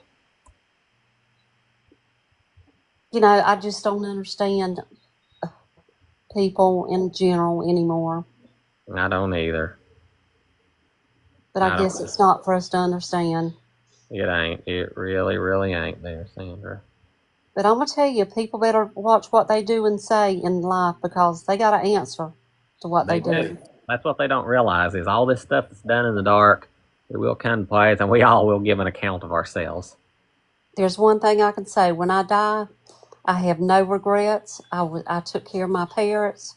I just don't understand people in general anymore. I don't either. But I guess it's not for us to understand. It ain't. It really, really ain't there, Sandra. But I'm going to tell you, people better watch what they do and say in life because they got to answer to what they do. That's what they don't realize is all this stuff that's done in the dark, it will come to place, and we all will give an account of ourselves. There's one thing I can say. When I die, I have no regrets. I took care of my parents.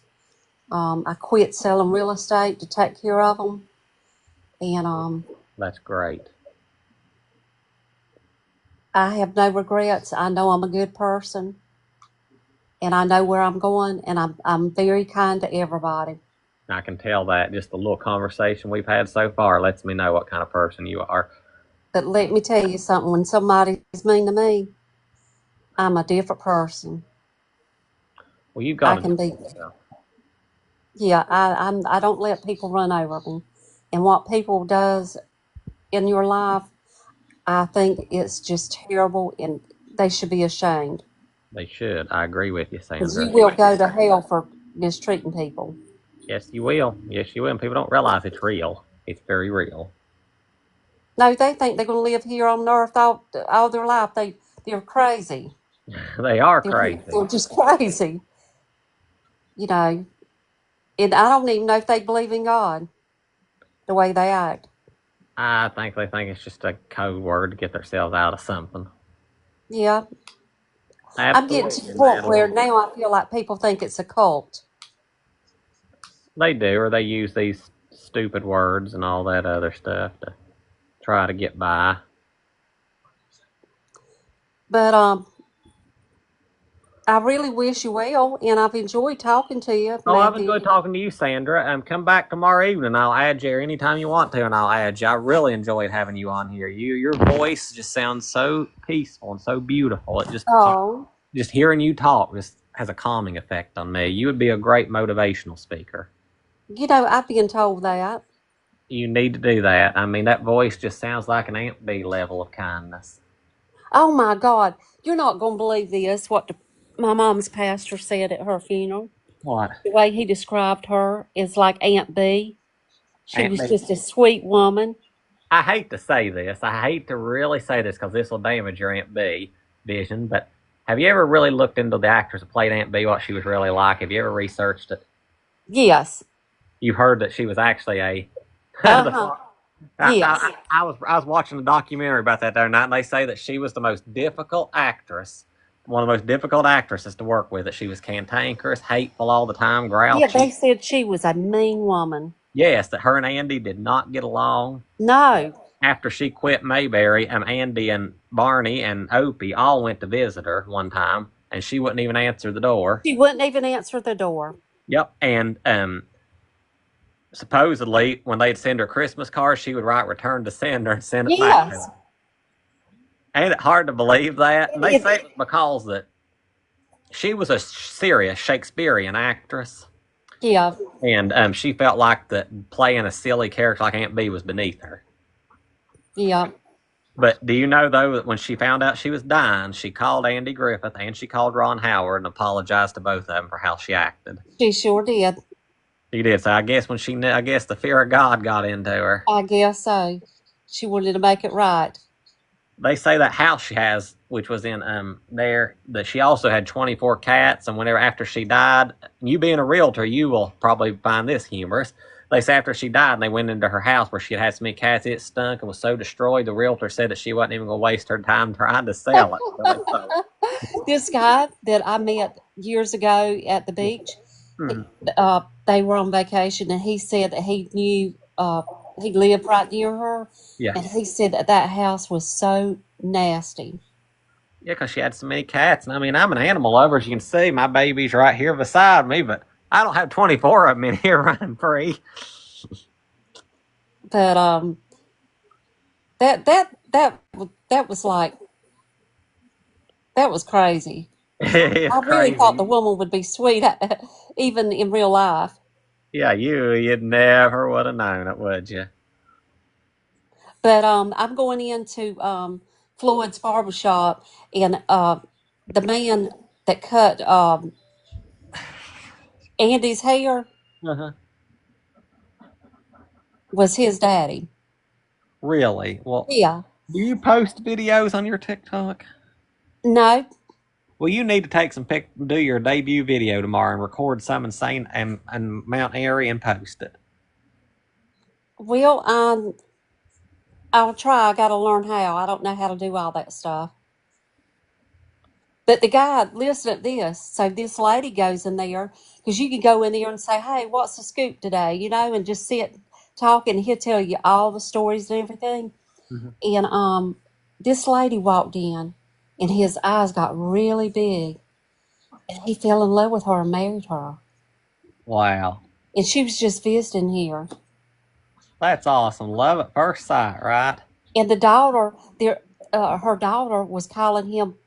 I quit selling real estate to take care of them. And that's great. I have no regrets. I know I'm a good person, and I know where I'm going, and I'm very kind to everybody. I can tell that. Just the little conversation we've had so far lets me know what kind of person you are. But let me tell you something. When somebody's mean to me, I'm a different person. Well, you've I got to can do be. it yourself. Yeah, I don't let people run over me. And what people does in your life, I think it's just terrible, and they should be ashamed. They should. I agree with you, Because Sandra. you will go to hell for mistreating people. Yes, you will. Yes, you will. And people don't realize it's real. It's very real. No, they think they're going to live here on earth all their life. They're crazy. They are They're, crazy. they're just crazy. You know, and I don't even know if they believe in God the way they act. I think they think it's just a code word to get themselves out of something. Yeah, I'm getting to the Absolutely, point where madam. now I feel like people think it's a cult. They do, or they use these stupid words and all that other stuff to try to get by. But I really wish you well, and I've enjoyed talking to you, Oh, I've enjoyed Matthew. talking to you, Sandra. Come back tomorrow evening. I'll add you anytime you want to, and I'll add you. I really enjoyed having you on here. Your voice just sounds so peaceful and so beautiful. It Oh, just hearing you talk just has a calming effect on me. You would be a great motivational speaker. I've been told that. You need to do that. I mean, that voice just sounds like an Aunt B level of kindness. Oh my God, you're not going to believe this. My mom's pastor said at her funeral. What? The way he described her is like Aunt B. She Aunt was B. just a sweet woman. I hate to say this. I hate to really say this because this will damage your Aunt B vision. But have you ever really looked into the actress who played Aunt B, what she was really like? Have you ever researched it? Yes. You've heard that she was actually a. Uh huh. Yes. I was watching a documentary about that the other night, and they say that she was the most difficult actress, one of the most difficult actresses to work with. That she was cantankerous, hateful all the time, Yeah, they grouchy. said she was a mean woman. Yes, that her and Andy did not get along. No, After she quit Mayberry, Andy and Barney and Opie all went to visit her one time, and she wouldn't even answer the door. she wouldn't even answer the door. Yep, and supposedly when they'd send her Christmas cards, she would write "Return to Sender" and send it back to Yes. them. Ain't it hard to believe that? And they say it was because that she was a serious Shakespearean actress, Yeah. and she felt like that playing a silly character like Aunt B was beneath her. Yeah. But do you know, though, that when she found out she was dying, she called Andy Griffith and she called Ron Howard and apologized to both of them for how she acted. She sure did. She did. So I guess when she knew, I guess the fear of God got into her. I guess so. She wanted to make it right. They say that house she has, which was in there, that she also had 24 cats. And whenever after she died, you being a realtor, you will probably find this humorous. They say after she died and they went into her house where she had so many cats, it stunk and was so destroyed. The realtor said that she wasn't even going to waste her time trying to sell it. So they sold it. This guy that I met years ago at the beach, Mhm. they were on vacation, and he said that he knew he lived right near her, Yeah. and he said that house was so nasty. Yeah, because she had so many cats. And I mean, I'm an animal lover, as you can see. My baby's right here beside me, but I don't have 24 of them in here running free. But that was like that was crazy. It's I really thought crazy. the woman would be sweet, even in real life. Yeah, you'd never would have known it, would you? But I'm going into Floyd's barbershop, and the man that cut Andy's hair Uh-huh. was his daddy. Really? Well, Yeah. do you post videos on your TikTok? No. Well, you need to take do your debut video tomorrow and record some insane and Mount Airy and post it. Well, I'll try. I got to learn how. I don't know how to do all that stuff. But the guy, listen at this. So this lady goes in there, because you can go in there and say, "Hey, what's the scoop today?" And just sit talking. He'll tell you all the stories and everything. Mhm. And this lady walked in, and his eyes got really big, and he fell in love with her and married her. Wow. And she was just visiting here. That's awesome. Love at first sight, right? And the daughter, her daughter was calling him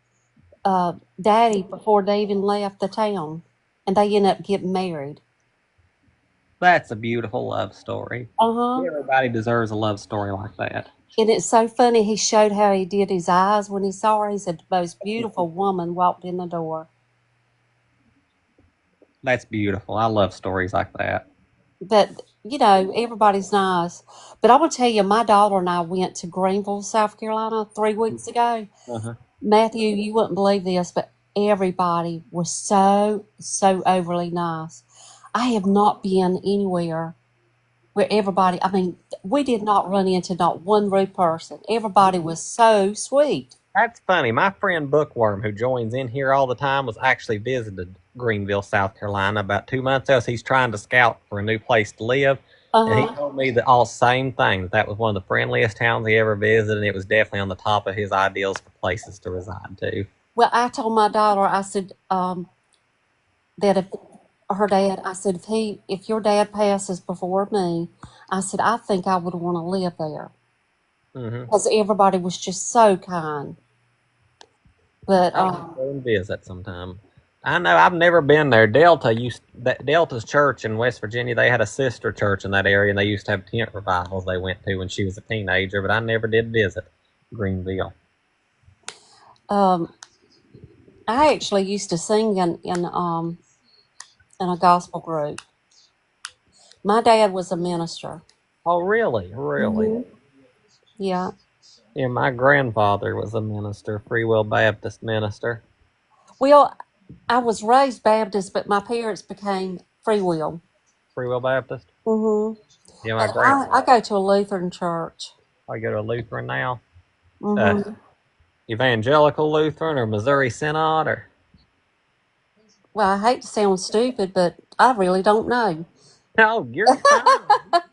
daddy before they even left the town. and they end up getting married. That's a beautiful love story. Uh-huh. Everybody deserves a love story like that. And it's so funny. He showed how he did his eyes when he saw her. He said, the most beautiful woman walked in the door. That's beautiful. I love stories like that. But, you know, everybody's nice. But I will tell you, my daughter and I went to Greenville, South Carolina 3 weeks ago. Uh-huh. Matthew, you wouldn't believe this, but everybody was so overly nice. I have not been anywhere where everybody, I mean, we did not run into not one rude person. Everybody was so sweet. That's funny. My friend Bookworm, who joins in here all the time, was actually visited Greenville, South Carolina about 2 months ago. So he's trying to scout for a new place to live. And he told me the all same thing. That was one of the friendliest towns he ever visited, and it was definitely on the top of his ideals for places to reside to. Well, I told my daughter, I said, that if her dad, I said, if your dad passes before me, I said, I think I would want to live there. Because everybody was just so kind. But I'll go and visit sometime. I know I've never been there. Delta's church in West Virginia, they had a sister church in that area, and they used to have tent revivals they went to when she was a teenager, but I never did visit Greenville. I actually used to sing in a gospel group. My dad was a minister. Oh, really? Really? Yeah. Yeah, my grandfather was a minister, Free Will Baptist minister. Well, I was raised Baptist, but my parents became Free Will. Free Will Baptist? Yeah, my And grandfather. I go to a Lutheran church. I go to a Lutheran now. Evangelical Lutheran or Missouri Synod or? Well, I hate to sound stupid, but I really don't know. No, you're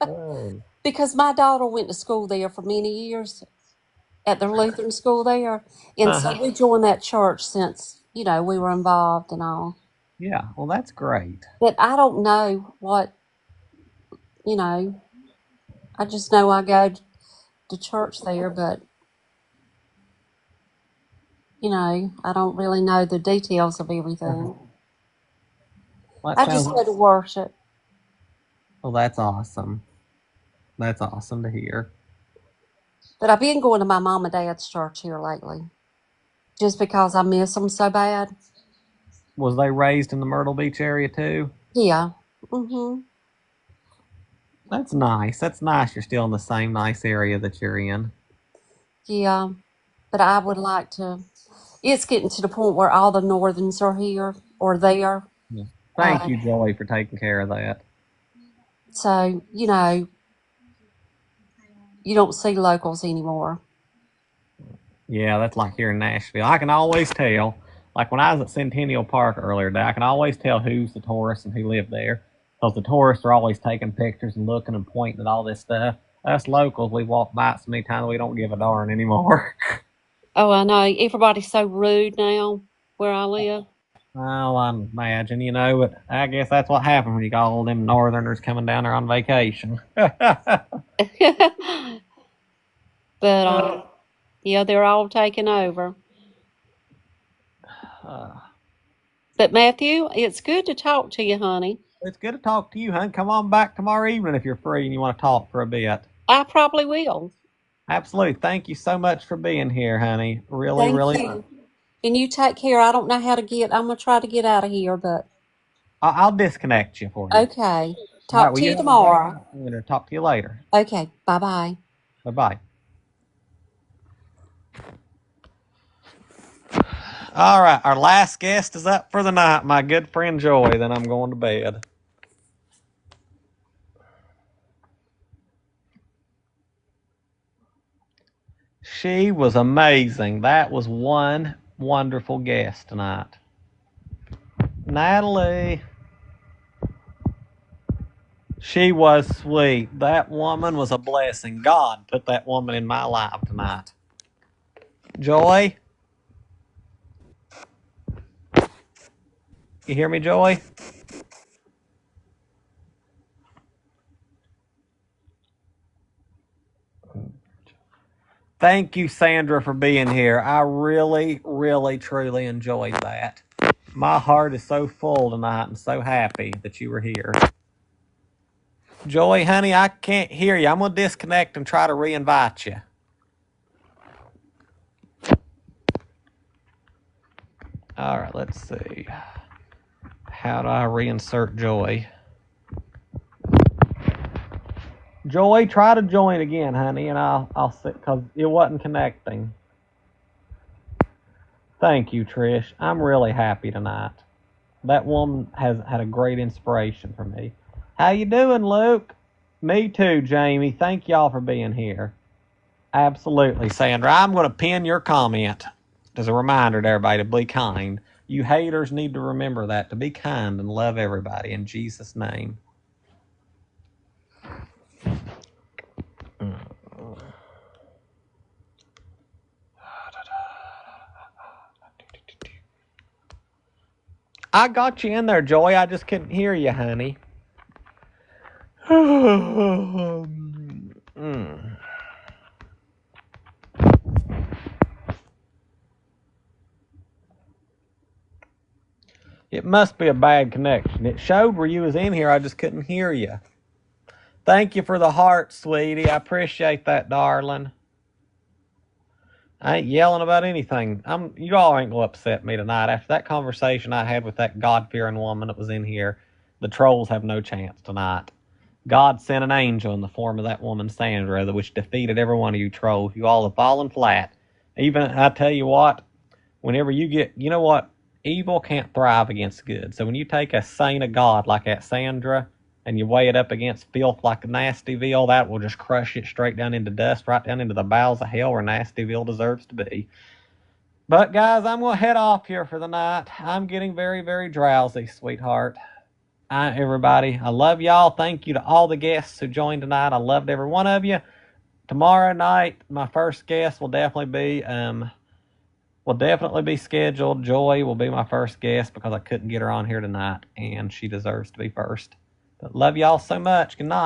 fine. Because my daughter went to school there for many years at the Lutheran school there. And so we joined that church since, you know, we were involved and all. Yeah, well, that's great. But I don't know what, you know, I just know I go to church there, but, you know, I don't really know the details of everything. Well, I just go to worship. Well, that's awesome. That's awesome to hear. But I've been going to my mom and dad's church here lately, just because I miss them so bad. Was they raised in the Myrtle Beach area too? Yeah. That's nice. That's nice. You're still in the same nice area that you're in. Yeah. But I would like to. It's getting to the point where all the Northerns are here or there. Yeah. Thank you, Joey, for taking care of that. So, you know, you don't see locals anymore. Yeah, that's like here in Nashville. I can always tell. Like when I was at Centennial Park earlier today, I can always tell who's the tourist and who lived there. Because the tourists are always taking pictures and looking and pointing at all this stuff. Us locals, we walk by it so many times we don't give a darn anymore. Oh, I know. Everybody's so rude now where I live. Well, I imagine, you know, but I guess that's what happened when you got all them Northerners coming down there on vacation. But, yeah, they're all taking over. But, Matthew, it's good to talk to you, honey. It's good to talk to you, hon. Come on back tomorrow evening if you're free and you want to talk for a bit. I probably will. Absolutely. Thank you so much for being here, honey. Really, Thank really. you. And you take care. I don't know how to I'm going to try to get out of here, but. I'll disconnect you for you. Okay. Talk to you tomorrow. I'm going to talk to you later. Okay. Bye-bye. Bye-bye. All right. Our last guest is up for the night, my good friend Joy. Then I'm going to bed. She was amazing. That was one wonderful guest tonight. Natalie. She was sweet. That woman was a blessing. God put that woman in my life tonight. Joy? You hear me, Joy? Thank you, Sandra, for being here. I really, really, truly enjoyed that. My heart is so full tonight and so happy that you were here. Joy, honey, I can't hear you. I'm going to disconnect and try to re-invite you. All right, let's see. How do I reinsert Joy? Joy, try to join again, honey, and I'll sit, because it wasn't connecting. Thank you, Trish. I'm really happy tonight. That woman has had a great inspiration for me. How you doing, Luke? Me too, Jamie. Thank y'all for being here. Absolutely, Sandra. I'm going to pin your comment as a reminder to everybody to be kind. You haters need to remember that, to be kind and love everybody in Jesus' name. I got you in there, Joy. I just couldn't hear you, honey. It must be a bad connection. It showed where you was in here. I just couldn't hear you. Thank you for the heart, sweetie. I appreciate that, darling. I ain't yelling about anything. You all ain't gonna upset me tonight. After that conversation I had with that God-fearing woman that was in here, the trolls have no chance tonight. God sent an angel in the form of that woman, Sandra, which defeated every one of you trolls. You all have fallen flat. Even, I tell you what, whenever you get, you know what? Evil can't thrive against good. So when you take a saint of God like that Sandra, and you weigh it up against filth like Nastyville, that will just crush it straight down into dust, right down into the bowels of hell where Nastyville deserves to be. But guys, I'm going to head off here for the night. I'm getting very, very drowsy, sweetheart. Everybody, I love y'all. Thank you to all the guests who joined tonight. I loved every one of you. Tomorrow night, my first guest will definitely be scheduled. Joy will be my first guest because I couldn't get her on here tonight, and she deserves to be first. But love y'all so much. Good night.